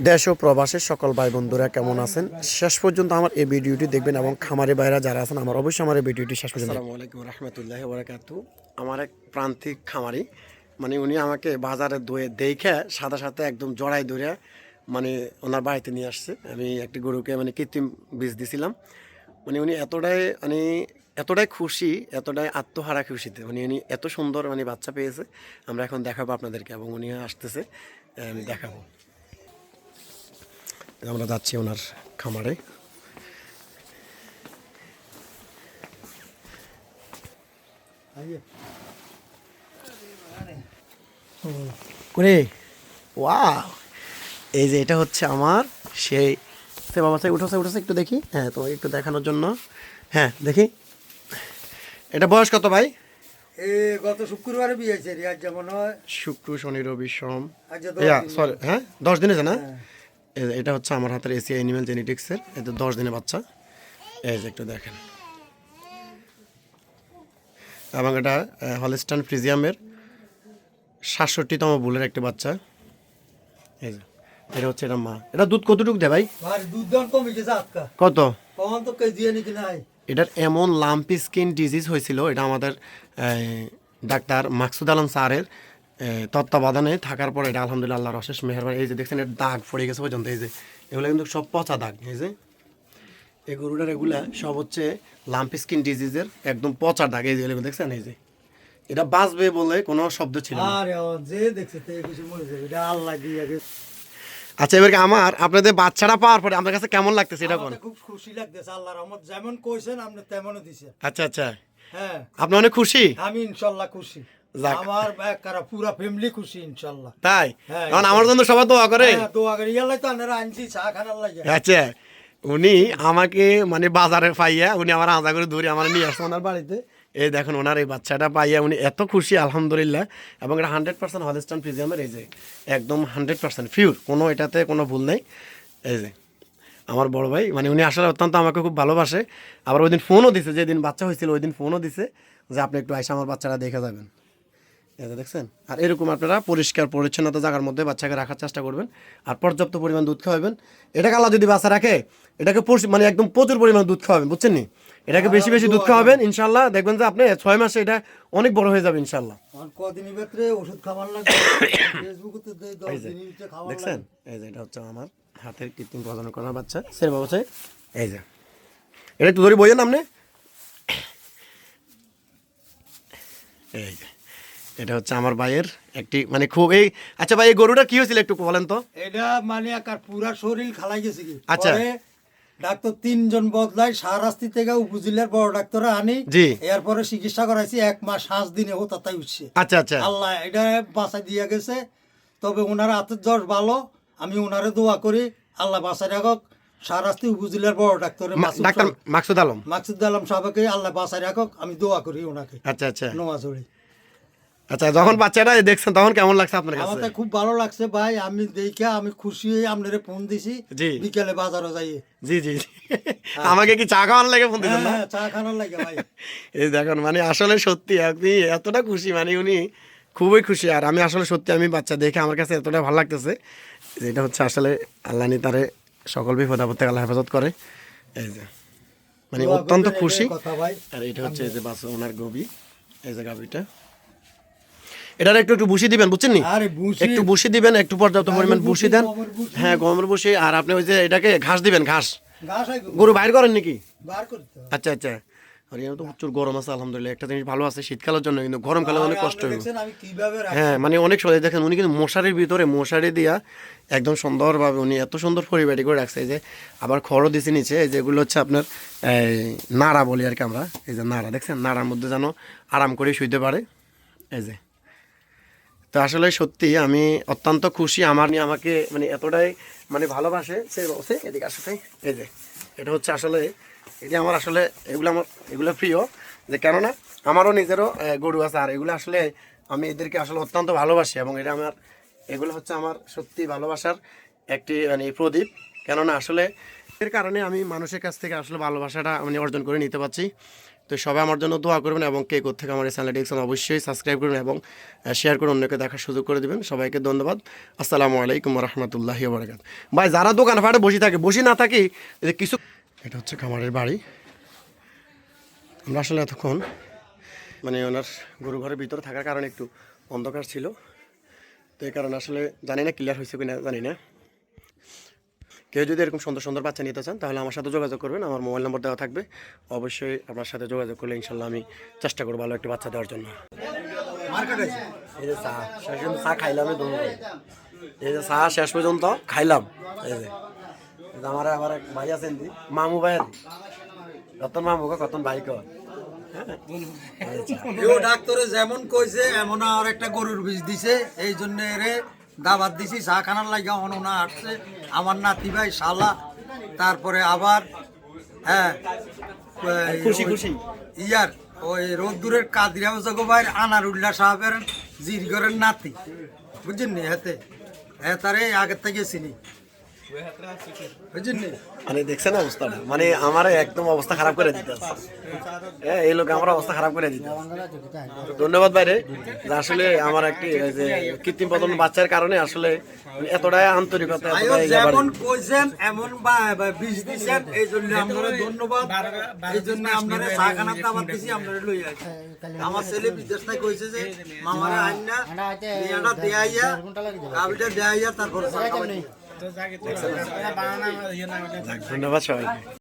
দেশ ও প্রবাসের সকল ভাই বন্ধুরা কেমন আছেন? শেষ পর্যন্ত আমার এই ভিডিওটি দেখবেন এবং খামারি ভাইরা যারা আছেন আমার অবশ্যই আমার এই ভিডিওটি শেষ পর্যন্ত। আসসালামু আলাইকুম রহমতুল্লাহি ওয়া বারাকাতু। আমার এক প্রান্তিক খামারি মানে উনি আমাকে বাজারে দেখে সাথে সাথে একদম জড়াই ধরে মানে ওনার বাড়িতে নিয়ে আসছে। আমি একটি গরুকে মানে কৃত্রিম বীজ দিছিলাম। মানে উনি এতটাই খুশি, এতটাই আত্মহারা খুশিতে উনি এত সুন্দর মানে বাচ্চা পেয়েছে। আমরা এখন দেখাবো আপনাদেরকে এবং উনি আসতেছে, আমি দেখাবো। আমরা যাচ্ছি ওনার খামারে। করে ওয়াও, এই যে এটা হচ্ছে আমার সেই সে বাবা সাই উঠেছে একটু দেখি। হ্যাঁ, তোমাকে একটু দেখানোর জন্য। হ্যাঁ দেখি, এটা বয়স কত ভাই? গত শুক্রবারে বিয়ে হয়েছে রিয়াজ, যেমন হয় শুক্র শনি রবি সোম, আচ্ছা সরি হ্যাঁ 10 দিনে আছে না? এটা হচ্ছে আমার হাতের এশিয়া অ্যানিমাল জেনেটিক্সের, এটা 10 দিনের বাচ্চা। এই যে একটু দেখেন, এবং এটা হলস্টাইন ফ্রিজিয়ামের 67তম বুলের একটা বাচ্চা। এই যে এটা হচ্ছে এটা মা। এটা দুধ কতটুকু দেয় ভাই? দুধ দাম কমে গেছে আজকা। কত? কখন তো কেজি নাকি নাই। এটার এমন লাম্পি স্কিন ডিজিজ হয়েছিল, এটা আমাদের ডাক্তার মাকসুদ আলম স্যারের তত্ত্বাবধানে থাকার পর এটা আলহামদুলিল্লাহ আল্লাহর অশেষ মেহেরবানি। এই যে দেখছেন এর দাগ পড়ে গেছে পর্যন্ত, এই যে এগুলো কিন্তু সব পচা দাগ। এই যে এই গরুটার এগুলা সব হচ্ছে লাম্পি স্কিন ডিজিজের একদম পচা দাগ। এই যে দেখছেন, এই যে এটা বাঁচবে বলে কোনো শব্দ ছিল না। আরে যে দেখছে তে কিছু মরে যাবে, এটা আল্লাহ দিয়ে গেছে। আচ্ছা, এবার আমার আপনাদের বাচ্চাটা পাওয়ার পরে আপনার কাছে কেমন লাগতেছে এটা কোন? খুব খুশি লাগতেছে, আল্লাহর রহমত যেমন কইছেন আপনি তেমনই দিছেন। আচ্ছা আচ্ছা, হ্যাঁ আপনি অনেক খুশি? আমি ইনশাআল্লাহ খুশি, আমার একারা পুরা ফ্যামিলি খুশি ইনশাআল্লাহ। তাই? হ্যাঁ, কারণ আমার জন্য সবাই দোয়া করে। হ্যাঁ দোয়া করি, ইয়াল্লাই তো আপনারা আনছি চা খানার লাগে। আচ্ছা, উনি আমাকে মানে বাজারে পাইয়া উনি আমার আধা করে ধরে আমার নিয়ে আসছে ওনার বাড়িতে। এই দেখুন ওনার এই বাচ্চাটা পাইয়া উনি এত খুশি আলহামদুলিল্লাহ। এবং এটা 100% হলস্টাইন ফ্রিজিয়ামের, এই যে একদম 100% পিওর, কোনো এটাতে কোনো ভুল নেই। এই যে আমার বড় ভাই মানে উনি আসলে অত্যন্ত আমাকে খুব ভালোবাসে। আবার ওই দিন ফোনও দিছে, যেদিন বাচ্চা হয়েছিল ওই দিন ফোনও দিছে যে আপনি একটু আইসা আমার বাচ্চাটা দেখে যাবেন। এটা দেখছেন। আর এরকম আপনারা পরিষ্কার পরিচ্ছন্নতা জায়গার মধ্যে বাচ্চাকে রাখার চেষ্টা করবেন, আর পর্যাপ্ত পরিমাণ দুধ খাওয়াবেন। এটাকে আল্লাহ যদি বাচ্চা রাখে, এটাকে মানে একদম প্রচুর পরিমাণ দুধ খাওয়াবেন, বুঝছেন নি? এটাকে বেশি বেশি দুধ খাওয়াবেন, ইনশাল্লাহ দেখবেন যে আপনি 6 মাসে এটা অনেক বড় হয়ে যাবে ইনশাল্লাহ। কদিনের ভিতরে ওষুধ খাবার লাগে, ফেসবুকে দেই 10 দিনের ভিতরে খাবার লাগে। দেখছেন, এই যে এটা হচ্ছে আমার হাতের কৃত্রিম প্রজনন করার বাচ্চা সের বাবা। এই যে এটা একটু ধরে বইয়েন আপনি। এই যে এটা হচ্ছে আমার ভাইয়ের একটি মানে খুব এই। আচ্ছা ভাই, এই গরুটা কি হয়েছিল একটু বলেন তো? এটা মানে একার পুরা শরীর খালাই গেছে কি। আচ্ছা। ডাক্তার 3 জন বদলাই, সারাস্তি থেকে উপজেলার বড় ডাক্তার আনি, জি। এরপরে চিকিৎসা করাইছি 1 মাস 5 দিনে ও তাই উঠছে। আচ্ছা আচ্ছা, আল্লাহ এটা বাঁচাই দিয়ে গেছে। তবে ওনার হাতের জ্বর ভালো, আমি ওনারে দোয়া করি আল্লাহ বাঁচাই রাখক। সারাস্তি উপজেলার বড় ডাক্তার ডাক্তার মাকসুদ আলম সাহেবকে আল্লাহ বাঁচাই রাখক, আমি দোয়া করি ওনাকে। আচ্ছা আচ্ছা নমাজ পড়ি। আচ্ছা, যখন বাচ্চাটা দেখছেন তখন কেমন লাগছে আপনার কাছে? আমার খুব ভালো লাগছে ভাই, আমি দেখে আমি খুশি হয়ে আপনারে ফোন দিছি। জি। বিকেলে বাজারে যাই। জি জি জি। আমাকে কি চা খাওয়ানোর লাগে ফোন দিয়েছেন না? হ্যাঁ, চা খানোর লাগে ভাই। এই দেখুন মানে আসলে সত্যি আপনি এতটা খুশি, মানে উনি খুবই খুশি। আর আমি আসলে সত্যি আমি বাচ্চা দেখে আমার কাছে এতটা ভালো লাগতেছে। যেটা হচ্ছে আসলে আল্লাহ নি তারে সকল বিপদ আপদ থেকে আল্লাহ হেফাজত করে। এই যে মানে অত্যন্ত খুশি। আর এটা হচ্ছে এই যে বাচ্চা ওনার গবি, এই যে গাবিটা। এটার একটু একটু বসিয়ে দিবেন, বুঝছেন নি? একটু বসিয়ে দিবেন, একটু পর্যাপ্ত পরিমাণ বসিয়ে দেন। হ্যাঁ, গমের বসি। আর আপনি ওই যে এটাকে ঘাস দিবেন, ঘাস। গরু বাইর করেন নাকি? আচ্ছা আচ্ছা। আর এখানে তো প্রচুর গরম আছে আলহামদুলিল্লাহ। একটা জিনিস ভালো আছে শীতকালের জন্য, কিন্তু গরমকালে অনেক কষ্ট হবে। হ্যাঁ মানে অনেক সময় দেখেন উনি কিন্তু মশারির ভিতরে মশারি দিয়া একদম সুন্দরভাবে উনি এত সুন্দর পরিপাটি করে রাখছে। এই যে আবার খড়ও দিছে নিচে। এই যেগুলো হচ্ছে আপনার নাড়া বলি আর কি আমরা। এই যে নাড়া দেখছেন, নাড়ার মধ্যে যেন আরাম করে শুইতে পারে। এই যে তো আসলে সত্যি আমি অত্যন্ত খুশি। আমাকে মানে এতটাই মানে ভালোবাসে সে বলছে এদিকে আসতে। এই যে এটা হচ্ছে আসলে এটা আমার আসলে এগুলো প্রিয়, যে কেননা আমারও নিজেরও গরু আছে। আর এগুলো আসলে আমি এদেরকে আসলে অত্যন্ত ভালোবাসি, এবং এগুলো হচ্ছে আমার সত্যি ভালোবাসার একটি মানে প্রদীপ। কেননা আসলে এর কারণে আমি মানুষের কাছ থেকে আসলে ভালোবাসাটা মানে অর্জন করে নিতে পারছি। তো সবাই আমার জন্য দোয়া করবেন এবং কে কোথেকে আমার এই চ্যানেলটি দেখছেন অবশ্যই সাবস্ক্রাইব করবেন এবং শেয়ার করে অন্যকে দেখার সুযোগ করে দেবেন। সবাইকে ধন্যবাদ। আসসালামু আলাইকুম রহমতুল্লাহি বারাকাত। ভাই যারা দোকান ফাটে বসে থাকে, বসে না থাকি কিছু, এটা হচ্ছে খামারের বাড়ি। আমরা আসলে এতক্ষণ মানে ওনার গরু ঘরের ভিতরে থাকার কারণে একটু অন্ধকার ছিল, তো এই কারণে আসলে জানি না ক্লিয়ার হয়েছে কিনা জানি না। কেউ যদি এরকম সুন্দর সুন্দর বাচ্চা নিতে চান তাহলে আমার সাথে যোগাযোগ করবেন, আমার মোবাইল নম্বর দেওয়া থাকবে। অবশ্যই আপনার সাথে যোগাযোগ করলে ইনশাল্লাহ আমি চেষ্টা করবো ভালো একটি বাচ্চা দেওয়ার জন্য। এই যে চা শেষ পর্যন্ত চা খাইলাম, এই যে চা শেষ পর্যন্ত খাইলাম। এই যে আমার আবার এক ভাই আছেন মামু ভাই, কতন মামু কতন ভাই কর ডাক্তারে যেমন কইছে এমন আর একটা গরুর বীজ দিছে, এই জন্য এরে দাবাত দিছি চা খানার লাগা। অননা আসছে আমার নাতি ভাই শালা, তারপরে আবার হ্যাঁ খুশি খুশি ইয়ার ওই রোদ্দুরের কাদিরা জগভাইয়ের আনারুল্লাহ সাহেবের জিরগরের নাতি, বুঝছেন নি? হেতে হ্যাঁ তারে আগের থেকে চিনি, বুঝছেন নি? মানে দেখছেন অবস্থাটা, মানে আমার একদম অবস্থা খারাপ করে দিতে হ্যাঁ, এই লোক আমার অবস্থা খারাপ করে দিতে। ধন্যবাদ বাইরে, আসলে আমার একটি যে কৃত্রিম প্রজনন বাচ্চার কারণে আসলে এতটাই আন্তরিকতা, যেমন কইছেন এমন বীজ দিছেন, এই জন্য আপনারা ধন্যবাদ। এই জন্য আপনারা সাখানা দাবাত দিছি, আপনারা লই আসি। আমার ছেলে বিদেশ থেকে কইছে যে মামারা আইনা নিয়াটা দেয়াইয়া কাবিটা দেয়াইয়া তারপর ধন্যবাদ সবাইকে।